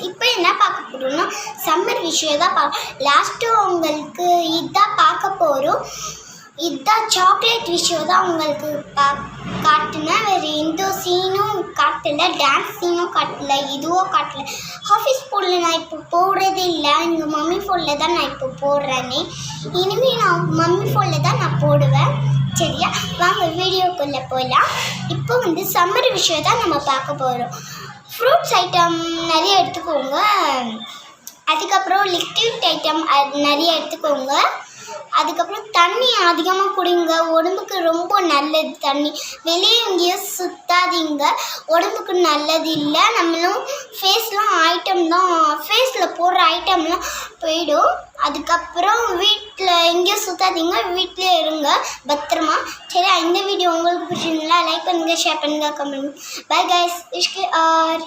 இப்போ என்ன பார்க்க போகிறோம்னா சம்மர் விஷயம் தான் லாஸ்ட்டு உங்களுக்கு இதான் பார்க்க போகிறோம். இதுதான் சாக்லேட் விஷயம் தான் உங்களுக்கு காட்டுனேன். வேறு எந்த சீனும் காட்டலை, டான்ஸ் சீனும் காட்டலை, இதுவும் காட்டலை. ஆஃபீஸ் ஃபோனில் நான் இப்போ போடுறதே இல்லை, எங்கள் மம்மி ஃபோனில் தான் நான் இப்போ போடுறேனே. இனிமேல் நான் மம்மி ஃபோனில் தான் நான் போடுவேன். சரியா, வாங்க வீடியோக்குள்ளே போகலாம். இப்போ சம்மர் விஷயம் தான் நம்ம பார்க்க போகிறோம். ஃப்ரூட்ஸ் ஐட்டம் நிறைய எடுத்துக்கோங்க. அதுக்கப்புறம் லிக்விட் ஐட்டம் நிறைய எடுத்துக்கோங்க. அதுக்கப்புறம் தண்ணி அதிகமாக குடிங்க, உடம்புக்கு ரொம்ப நல்லது தண்ணி. வெளியே எங்கேயும் சுத்தாதீங்க, உடம்புக்கு நல்லது இல்லை. நம்மளும் ஃபேஸ்லாம் ஐட்டம் தான், ஃபேஸில் போடுற ஐட்டம்லாம் போயிடும். அதுக்கப்புறம் வீட்டில் எங்கேயும் சுத்தாதீங்க, வீட்டிலே இருங்க பத்திரமா. சரி, இந்த வீடியோ உங்களுக்கு பிடிச்சிருந்தா லைக் பண்ணுங்கள், ஷேர் பண்ணுங்கள், கமெண்ட். பை கைஸ், இஷ்கு ஆர்.